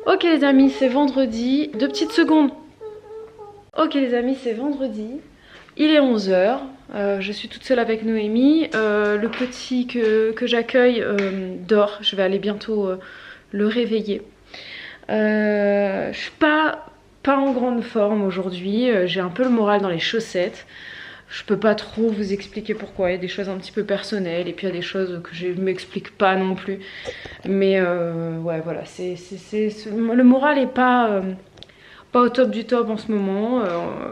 Ok les amis, c'est vendredi. 2 petites secondes. Ok les amis, c'est vendredi. Il est 11 h. Je suis toute seule avec Noémie. Le petit que j'accueille dort. Je vais aller bientôt le réveiller. Je suis pas en grande forme aujourd'hui. J'ai un peu le moral dans les chaussettes. Je peux pas trop vous expliquer pourquoi. Il y a des choses un petit peu personnelles et puis il y a des choses que je m'explique pas non plus. Mais ouais, voilà, le moral est pas au top du top en ce moment.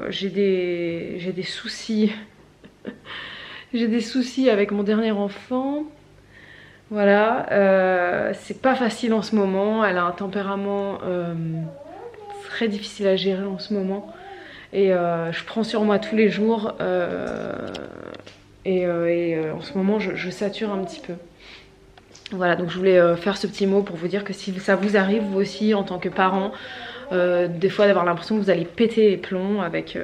J'ai des soucis. J'ai des soucis avec mon dernier enfant. Voilà, c'est pas facile en ce moment. Elle a un tempérament très difficile à gérer en ce moment. Et je prends sur moi tous les jours. En ce moment, je sature un petit peu. Voilà, donc je voulais faire ce petit mot pour vous dire que si ça vous arrive, vous aussi, en tant que parent, des fois d'avoir l'impression que vous allez péter les plombs avec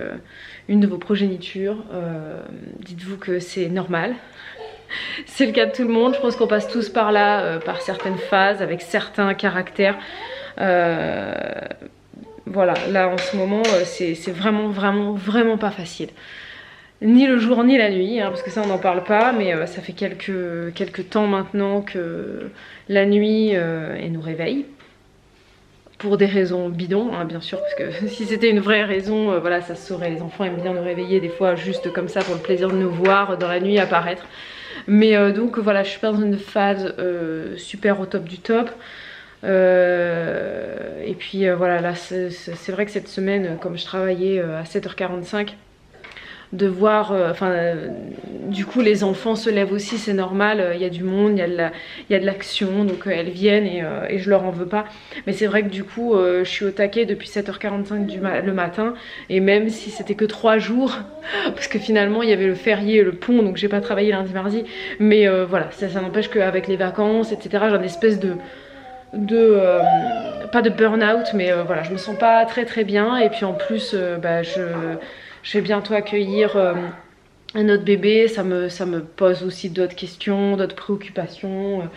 une de vos progénitures, dites-vous que c'est normal. C'est le cas de tout le monde, je pense qu'on passe tous par là, par certaines phases, avec certains caractères. Voilà, là en ce moment, c'est vraiment pas facile. Ni le jour ni la nuit, hein, parce que ça on n'en parle pas, mais ça fait quelques temps maintenant que la nuit elle nous réveille. Pour des raisons bidons, hein, bien sûr, parce que si c'était une vraie raison, voilà, ça se saurait. Les enfants aiment bien nous réveiller des fois juste comme ça pour le plaisir de nous voir dans la nuit apparaître. Mais donc voilà, je suis pas dans une phase super au top du top. Et puis voilà, là c'est vrai que cette semaine, comme je travaillais à 7h45, de voir, du coup les enfants se lèvent aussi, c'est normal, il y a du monde, il y a de l'action, donc elles viennent et je leur en veux pas. Mais c'est vrai que du coup je suis au taquet depuis 7h45 le matin, et même si c'était que 3 jours, parce que finalement il y avait le férié, le pont, donc j'ai pas travaillé lundi mardi, mais voilà, ça n'empêche qu'avec les vacances, etc., j'ai une espèce pas de burn-out, mais voilà, je me sens pas très bien, et puis en plus je vais bientôt accueillir un autre bébé, ça me pose aussi d'autres questions, d'autres préoccupations.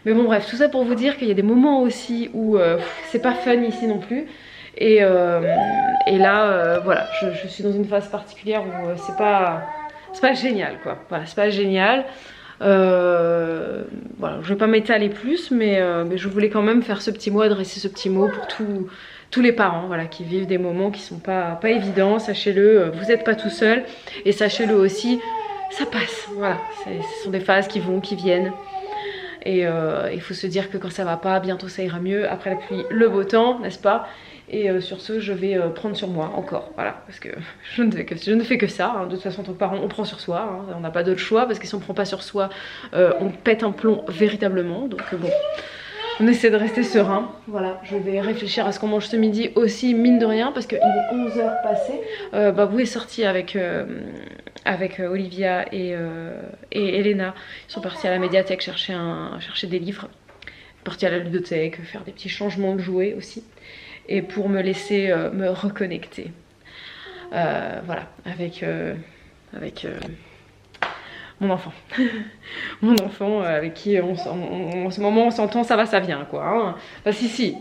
Mais bon bref, tout ça pour vous dire qu'il y a des moments aussi où c'est pas fun ici non plus. Et là, voilà, je suis dans une phase particulière où c'est pas génial quoi. Voilà, c'est pas génial. Voilà, je vais pas m'étaler plus, mais je voulais quand même faire ce petit mot, adresser ce petit mot pour tous les parents, voilà, qui vivent des moments qui sont pas évidents. Sachez-le, vous n'êtes pas tout seul, et sachez-le aussi, ça passe. Voilà, ce sont des phases qui vont, qui viennent. Et il faut se dire que quand ça va pas, bientôt ça ira mieux. Après la pluie, le beau temps, n'est-ce pas? Et sur ce, je vais prendre sur moi encore, voilà, parce que je ne fais que ça, hein. De toute façon, en tant que parent, on prend sur soi, hein. On n'a pas d'autre choix, parce que si on ne prend pas sur soi, on pète un plomb véritablement. Donc bon, on essaie de rester serein. Voilà, je vais réfléchir à ce qu'on mange ce midi aussi, mine de rien, parce qu'il est 11 h passé. Vous est sorti avec Olivia et Elena. Ils sont partis à la médiathèque chercher des livres, partis à la ludothèque, faire des petits changements de jouets aussi, et pour me laisser me reconnecter, voilà, avec mon enfant. Mon enfant avec qui en ce moment on s'entend, ça va, ça vient quoi, hein. Enfin si,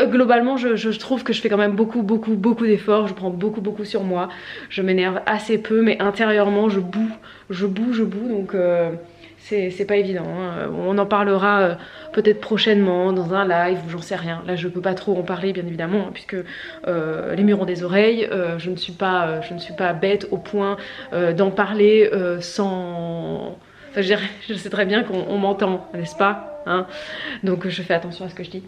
globalement je trouve que je fais quand même beaucoup d'efforts, je prends beaucoup sur moi, je m'énerve assez peu, mais intérieurement je boue, donc c'est pas évident, hein. On en parlera peut-être prochainement dans un live ou j'en sais rien. Là je peux pas trop en parler bien évidemment, hein, puisque les murs ont des oreilles. Je ne suis pas bête au point d'en parler sans... Enfin, je sais très bien qu'on m'entend, n'est-ce pas, hein, donc je fais attention à ce que je dis.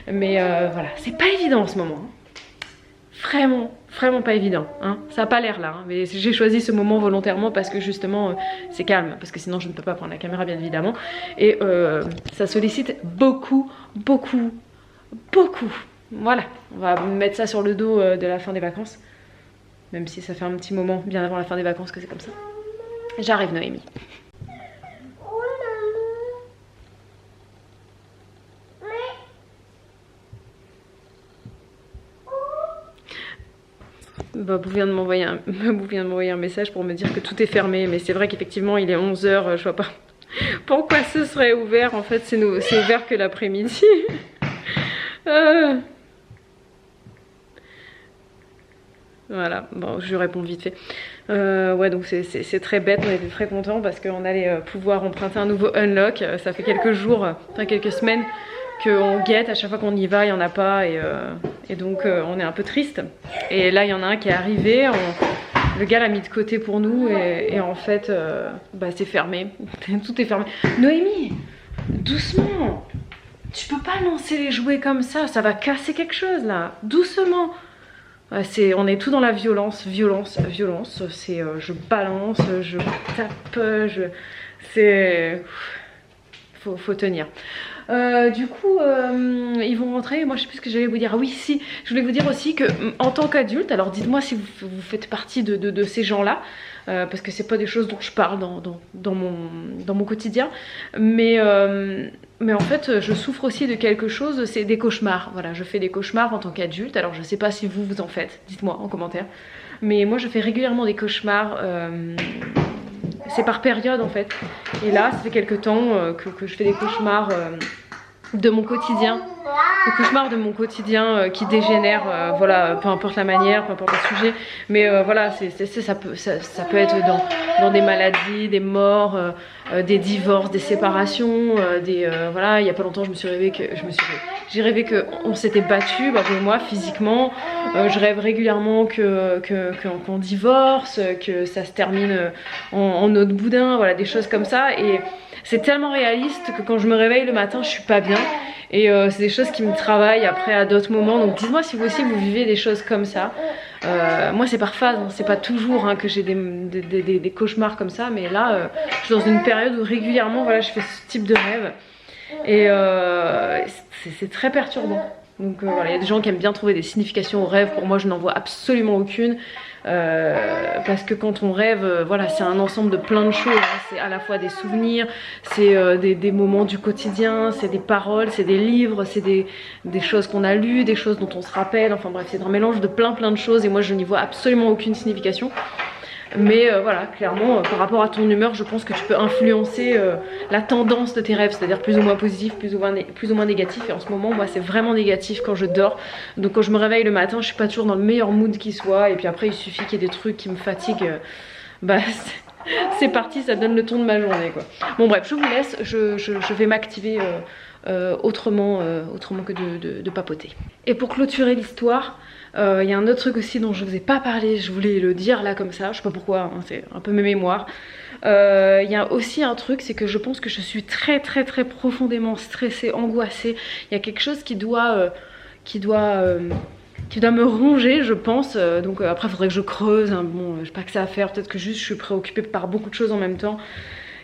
Mais voilà, c'est pas évident en ce moment, hein. Vraiment pas évident, hein. Ça a pas l'air là, hein. Mais j'ai choisi ce moment volontairement parce que justement c'est calme, parce que sinon je ne peux pas prendre la caméra bien évidemment, et ça sollicite beaucoup. Voilà, on va mettre ça sur le dos de la fin des vacances, même si ça fait un petit moment bien avant la fin des vacances que c'est comme ça. J'arrive Noémie. Vous venez de m'envoyer un message pour me dire que tout est fermé, mais c'est vrai qu'effectivement il est 11 h, je vois pas pourquoi ce serait ouvert. En fait c'est ouvert que l'après-midi. Voilà, bon, je lui réponds vite fait. Ouais, donc c'est très bête, on était très contents parce qu'on allait pouvoir emprunter un nouveau unlock. Ça fait quelques jours, enfin quelques semaines qu'on guette, à chaque fois qu'on y va, il n'y en a pas et donc on est un peu triste. Et là, il y en a un qui est arrivé, le gars l'a mis de côté pour nous et en fait, bah, c'est fermé, tout est fermé. Noémie, doucement, tu peux pas lancer les jouets comme ça va casser quelque chose là, doucement. On est tout dans la violence, c'est je balance, je tape, faut tenir. Du coup, ils vont rentrer. Moi, je sais plus ce que j'allais vous dire. Ah oui, si, je voulais vous dire aussi que en tant qu'adulte, alors dites-moi si vous faites partie de ces gens-là, parce que c'est pas des choses dont je parle dans mon quotidien, mais en fait, je souffre aussi de quelque chose, c'est des cauchemars. Voilà, je fais des cauchemars en tant qu'adulte. Alors, je sais pas si vous en faites. Dites-moi en commentaire. Mais moi, je fais régulièrement des cauchemars. C'est par période en fait. Et là, ça fait quelques temps que je fais des cauchemars de mon quotidien. Des cauchemars de mon quotidien qui dégénèrent, voilà, peu importe la manière, peu importe le sujet. Mais voilà, ça peut être dans des maladies, des morts, des divorces, des séparations, voilà, il n'y a pas longtemps, j'ai rêvé qu'on s'était battu, bah, moi, physiquement. Je rêve régulièrement qu'on divorce, que ça se termine en eau de boudin, voilà, des choses comme ça. Et c'est tellement réaliste que quand je me réveille le matin, je suis pas bien. Et c'est des choses qui me travaillent après à d'autres moments. Donc dites-moi si vous aussi vous vivez des choses comme ça. Moi c'est par phase, hein. C'est pas toujours que j'ai des cauchemars comme ça. Mais là je suis dans une période où régulièrement voilà, je fais ce type de rêve. Et c'est très perturbant. Donc voilà, il y a des gens qui aiment bien trouver des significations aux rêves. Pour moi je n'en vois absolument aucune. Parce que quand on rêve, voilà, c'est un ensemble de plein de choses, hein. C'est à la fois des souvenirs, c'est des moments du quotidien, c'est des paroles, c'est des livres, c'est des choses qu'on a lues, des choses dont on se rappelle, enfin bref, c'est un mélange de plein de choses et moi je n'y vois absolument aucune signification. Mais voilà, clairement, par rapport à ton humeur, je pense que tu peux influencer la tendance de tes rêves, c'est-à-dire plus ou moins positif, plus ou moins négatif. Et en ce moment, moi, c'est vraiment négatif quand je dors. Donc quand je me réveille le matin, je suis pas toujours dans le meilleur mood qui soit. Et puis après, il suffit qu'il y ait des trucs qui me fatiguent. Bah, c'est parti, ça donne le ton de ma journée, quoi. Bon bref, je vous laisse, je vais m'activer autrement que de papoter. Et pour clôturer l'histoire, il y a un autre truc aussi dont je vous ai pas parlé, je voulais le dire là comme ça, je sais pas pourquoi, hein, c'est un peu mes mémoires. Il y a aussi un truc, c'est que je pense que je suis très profondément stressée, angoissée. Il y a quelque chose qui doit me ronger, je pense. Donc après il faudrait que je creuse, hein. Bon, j'ai pas que ça à faire, peut-être que juste je suis préoccupée par beaucoup de choses en même temps.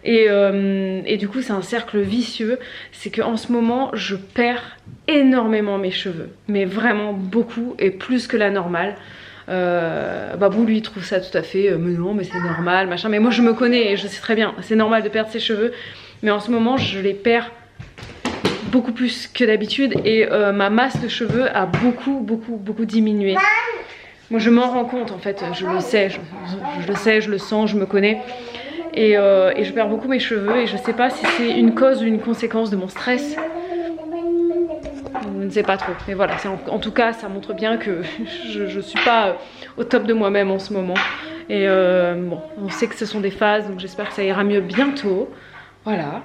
Et du coup c'est un cercle vicieux, c'est qu'en ce moment je perds énormément mes cheveux, mais vraiment beaucoup et plus que la normale. Babou lui il trouve ça tout à fait, mais non mais c'est normal machin, mais moi je me connais et je sais très bien, c'est normal de perdre ses cheveux, mais en ce moment je les perds beaucoup plus que d'habitude et ma masse de cheveux a beaucoup diminué. Moi je m'en rends compte en fait, je le sais, je le sens, je me connais. Et je perds beaucoup mes cheveux et je sais pas si c'est une cause ou une conséquence de mon stress. Je ne sais pas trop, mais voilà, en tout cas ça montre bien que je suis pas au top de moi-même en ce moment. Et bon, on sait que ce sont des phases, donc j'espère que ça ira mieux bientôt. Voilà,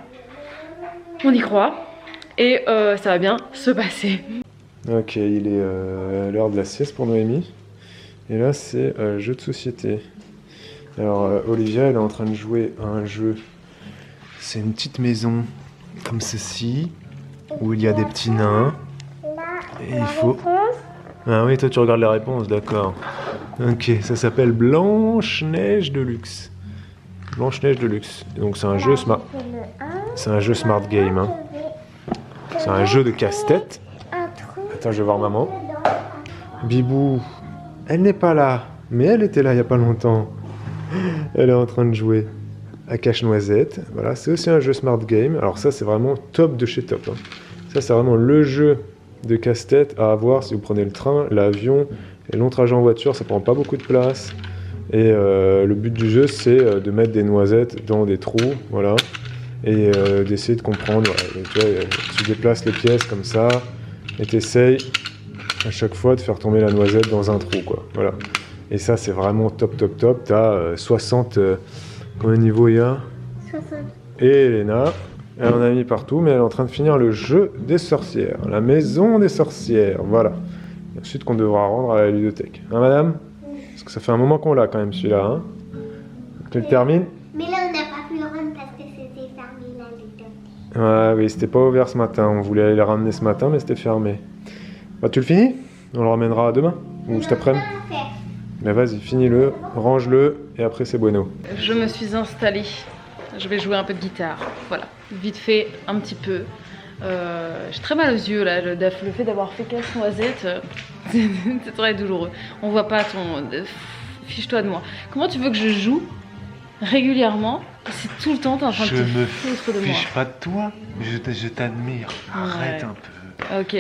on y croit et ça va bien se passer. Ok, il est l'heure de la sieste pour Noémie. Et là c'est jeu de société. Alors Olivia elle est en train de jouer à un jeu. C'est une petite maison comme ceci, où il y a des petits nains. Et il faut... Ah oui, toi tu regardes les réponses, d'accord. Ok, ça s'appelle Blanche-Neige de luxe. Blanche-Neige de luxe. Et donc c'est un jeu smart. C'est un jeu smart game. Hein. C'est un jeu de casse-tête. Attends, je vais voir maman. Bibou, elle n'est pas là, mais elle était là il n'y a pas longtemps. Elle est en train de jouer à cache-noisette. Voilà, c'est aussi un jeu smart game. Alors ça, c'est vraiment top de chez top. Hein. Ça, c'est vraiment le jeu de casse-tête à avoir si vous prenez le train, l'avion et long trajet en voiture. Ça prend pas beaucoup de place. Et le but du jeu, c'est de mettre des noisettes dans des trous, voilà, et d'essayer de comprendre. Voilà, tu vois, tu déplaces les pièces comme ça. et t'essayes à chaque fois de faire tomber la noisette dans un trou, quoi. Voilà. Et ça, c'est vraiment top, top, top. T'as 60... combien de niveaux il y a? 60. Et Elena, elle en a mis partout, mais elle est en train de finir le jeu des sorcières. La maison des sorcières, voilà. Et ensuite qu'on devra rendre à la ludothèque. Hein, madame? Parce que ça fait un moment qu'on l'a quand même, celui-là, hein. Tu le termines? Mais là, on n'a pas pu le rendre parce que c'était fermé, la ludothèque. Ouais, oui, c'était pas ouvert ce matin. On voulait aller le ramener ce matin, mais c'était fermé. Bah, tu le finis? On le ramènera demain? Ou cet après-midi? Mais vas-y, finis-le, range-le, et après c'est bueno. Je me suis installée. Je vais jouer un peu de guitare. Voilà, vite fait, un petit peu. J'ai très mal aux yeux là. Le fait d'avoir fait casse-noisette, c'est très douloureux. On voit pas ton. Fiche-toi de moi. Comment tu veux que je joue régulièrement? C'est tout le temps t'es en train de te foutre de moi. Je me fiche pas de toi, je t'admire. Arrête un peu. Ok,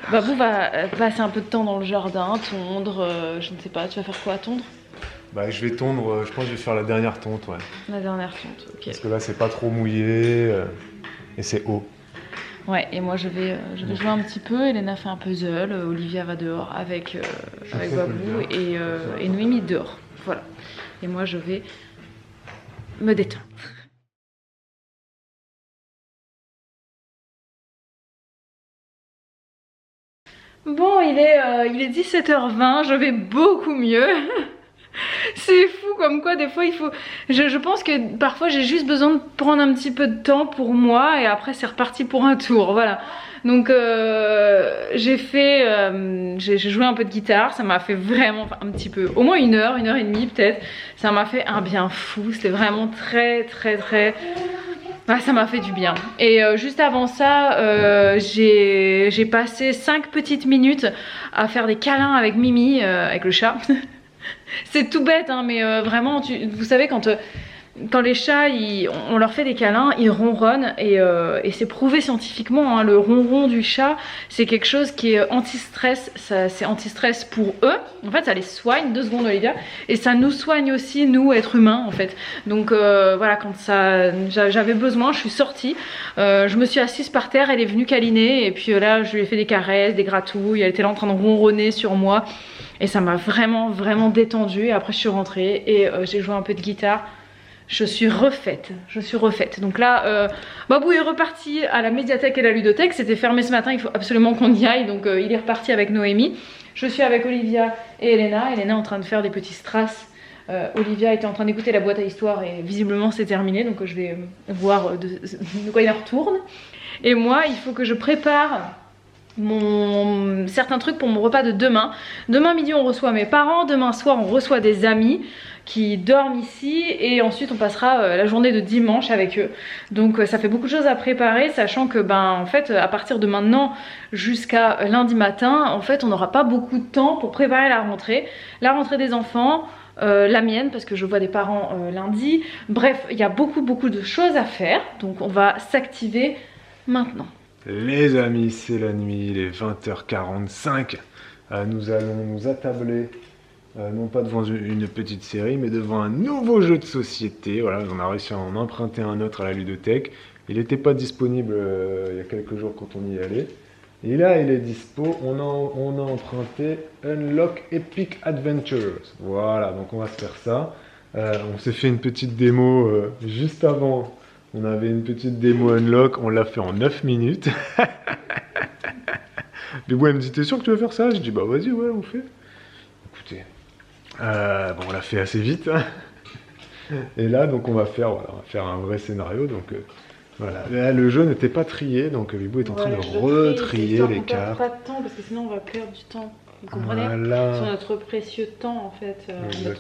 Babou va passer un peu de temps dans le jardin, tondre, je ne sais pas, tu vas faire quoi, tondre? Bah je vais tondre, je pense que je vais faire la dernière tonte, ouais. La dernière tonte, ok. Parce que là c'est pas trop mouillé et c'est haut. Ouais, et moi je vais jouer un petit peu, Elena fait un puzzle, Olivia va dehors avec Babou et Noémie dehors, voilà. Et moi je vais me détendre. Bon, il est 17h20, je vais beaucoup mieux. C'est fou comme quoi des fois il faut... Je pense que parfois j'ai juste besoin de prendre un petit peu de temps pour moi et après c'est reparti pour un tour, voilà. Donc j'ai joué un peu de guitare, ça m'a fait vraiment un petit peu, au moins une heure et demie peut-être. Ça m'a fait un bien fou, c'était vraiment très... Ah, ça m'a fait du bien. Et juste avant ça, j'ai passé 5 petites minutes à faire des câlins avec Mimi, avec le chat. C'est tout bête, hein, mais vraiment, vous savez, quand les chats, on leur fait des câlins, ils ronronnent et c'est prouvé scientifiquement, hein, le ronron du chat, c'est quelque chose qui est anti-stress, c'est anti-stress pour eux, en fait ça les soigne, 2 secondes Olivia, et ça nous soigne aussi, nous, êtres humains en fait. Donc voilà, quand j'avais besoin, je suis sortie, je me suis assise par terre, elle est venue câliner, et puis là je lui ai fait des caresses, des gratouilles, elle était là en train de ronronner sur moi, et ça m'a vraiment détendue, et après je suis rentrée, et j'ai joué un peu de guitare. Je suis refaite. Donc là, Babou est reparti à la médiathèque et la ludothèque. C'était fermé ce matin, il faut absolument qu'on y aille. Donc il est reparti avec Noémie. Je suis avec Olivia et Elena. Elena est en train de faire des petits strass. Olivia était en train d'écouter la boîte à histoire et visiblement c'est terminé. Donc je vais voir de quoi il en retourne. Et moi, il faut que je prépare certains trucs pour mon repas de demain. Demain midi, on reçoit mes parents. Demain soir, on reçoit des amis qui dorment ici et ensuite on passera la journée de dimanche avec eux. Donc ça fait beaucoup de choses à préparer, sachant que en fait à partir de maintenant jusqu'à lundi matin, en fait on n'aura pas beaucoup de temps pour préparer la rentrée des enfants, la mienne parce que je vois des parents lundi. Bref, il y a beaucoup de choses à faire, donc on va s'activer maintenant. Les amis, c'est la nuit, il est 20h45. Nous allons nous attabler, non pas devant une petite série, mais devant un nouveau jeu de société. Voilà, on a réussi à en emprunter un autre à la ludothèque. Il n'était pas disponible il y a quelques jours quand on y allait. Et là, il est dispo. On a emprunté Unlock Epic Adventures. Voilà, donc on va se faire ça. On s'est fait une petite démo juste avant. On avait une petite démo Unlock, on l'a fait en 9 minutes. Mais bon, elle me dit, t'es sûr que tu veux faire ça? Je dis, bah vas-y, ouais, on fait. Écoutez, bon, on l'a fait assez vite. Hein. Et là, donc on va faire un vrai scénario. Donc voilà, là, le jeu n'était pas trié, donc Bibou est en train de retrier les cartes. Pas de temps, parce que sinon on va perdre du temps. Vous comprenez? Voilà. Sur notre précieux temps, en fait,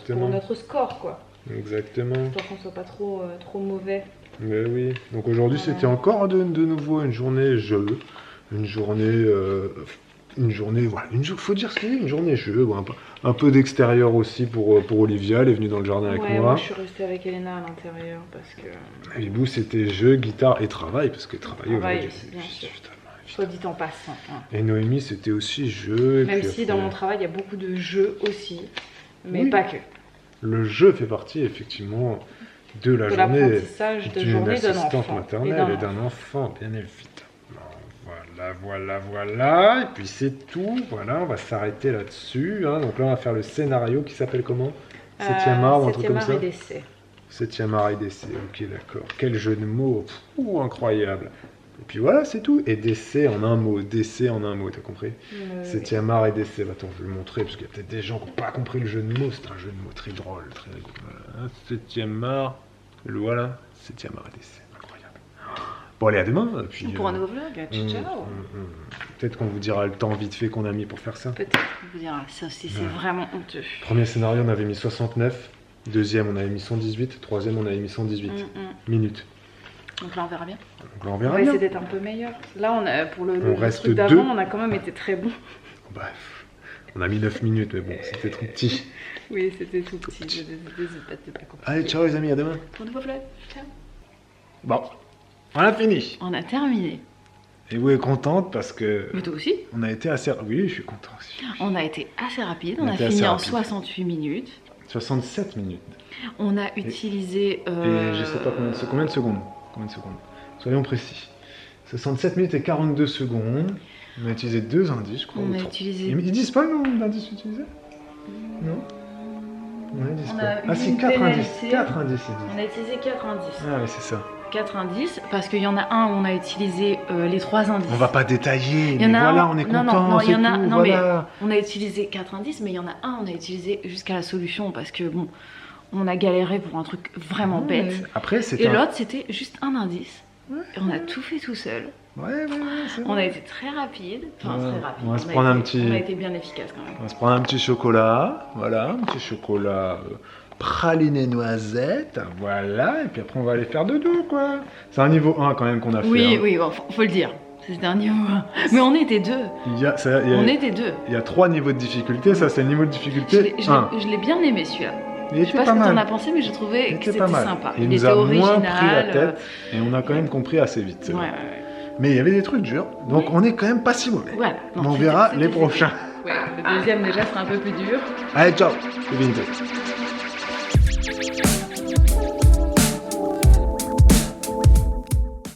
pour notre score, quoi. Exactement. Pour qu'on soit pas trop mauvais. Mais oui, donc aujourd'hui c'était encore de nouveau une journée jeu, une journée, voilà, faut dire ce qu'il y a, une journée jeu, bon, un peu d'extérieur aussi pour Olivia, elle est venue dans le jardin avec moi. Moi je suis restée avec Elena à l'intérieur parce que... Et Bibou c'était jeu, guitare et travail, parce que travailler aujourd'hui, bien sûr. Soit dit en passant. Hein. Et Noémie c'était aussi jeu. Même si dans mon travail il y a beaucoup de jeux aussi, mais pas que. Le jeu fait partie effectivement de la journée d'une assistante maternelle et d'un enfant, bien évidemment. Voilà. Et puis c'est tout. Voilà, on va s'arrêter là-dessus. Hein. Donc là, on va faire le scénario qui s'appelle comment? 7e art ou un truc comme ça? 7e art et d'essai. 7e art et d'essai. Ok, d'accord. Quel jeu de mots. Incroyable. Et puis voilà, c'est tout. Et d'essai en un mot. D'essai en un mot, t'as compris? 7e art et d'essai. Attends, je vais le montrer parce qu'il y a peut-être des gens qui n'ont pas compris le jeu de mots. C'est un jeu de mots très drôle. Très rigolo. Voilà. 7e art. Voilà. 7e art et d'essai. Incroyable. Bon, allez, à demain. Puis, Pour un nouveau vlog. Ciao. Peut-être qu'on vous dira le temps vite fait qu'on a mis pour faire ça. Peut-être qu'on vous dira. Ça aussi, c'est vraiment honteux. Premier scénario, on avait mis 69. Deuxième, on avait mis 118. Troisième, on avait mis 118 minutes. Donc là, on verra bien. Donc là, on On verra va bien. essayer d'être un peu meilleur. Là, on a, pour le reste truc d'avant, on a quand même été très bon. Bref, on a mis 9 minutes, mais bon, c'était trop petit. Oui, c'était tout petit. C'était pas compliqué. Allez, ciao les amis, à demain. Pour un nouveau vlog. Ciao. Bon, on a fini. On a terminé. Et vous êtes contente parce que Mais toi aussi. on a été assez... Oui, je suis content aussi. On a été assez rapide. On On a a été fini assez en rapide. 68 minutes. 67 minutes. On a utilisé... Et je sais pas combien de secondes. Soyons précis. 67 minutes et 42 secondes. On a utilisé 2 indices, je crois. On ou a 3. utilisé... Ils disent pas le nombre d'indices utilisés? Non. Ils disent On pas. a Ah eu si, une 4 indices. pénalité. 4 indices, ils On disent. a utilisé 4 indices. Ah oui, c'est ça. 4 indices, parce qu'il y en a un où on a utilisé les 3 indices. On va pas détailler, Il y en mais a voilà, un- on est non, content, non, c'est il y en a- tout, non, voilà. On a utilisé 4 indices, mais il y en a un, on a utilisé jusqu'à la solution, parce que bon, on a galéré pour un truc vraiment bête. Après, c'était Et l'autre, c'était juste un indice. Et on a tout fait tout seul. Ouais, c'est On vrai. a été très rapide. Enfin, Ouais, très rapide. on va se a prendre un été- petit- On a été bien efficace quand même. On va se prendre un petit chocolat, voilà, un petit chocolat praliné noisette, voilà, et puis après on va aller faire dodo, quoi. C'est un niveau 1 quand même qu'on a fait. Oui, hein. oui, bon, faut le dire. C'était un niveau. Mais on était deux. Il y a, On était deux. il y a 3 niveaux de difficulté, ça c'est le niveau de difficulté 1. Je l'ai bien aimé celui-là. Il Je sais était pas ce pas que t'en as mal. pensé, mais j'ai trouvé Il que était c'était pas mal. sympa. Il Il nous était a original. moins pris la tête, et on a quand même compris assez vite. c'est Ouais, vrai. ouais, Mais il y avait des trucs durs, donc Oui. on est quand même pas si mauvais. Voilà. Non, Mais on c'était- verra c'était les fait. prochains. Ouais, le deuxième déjà sera un peu plus dur. Allez, ciao, c'est fini.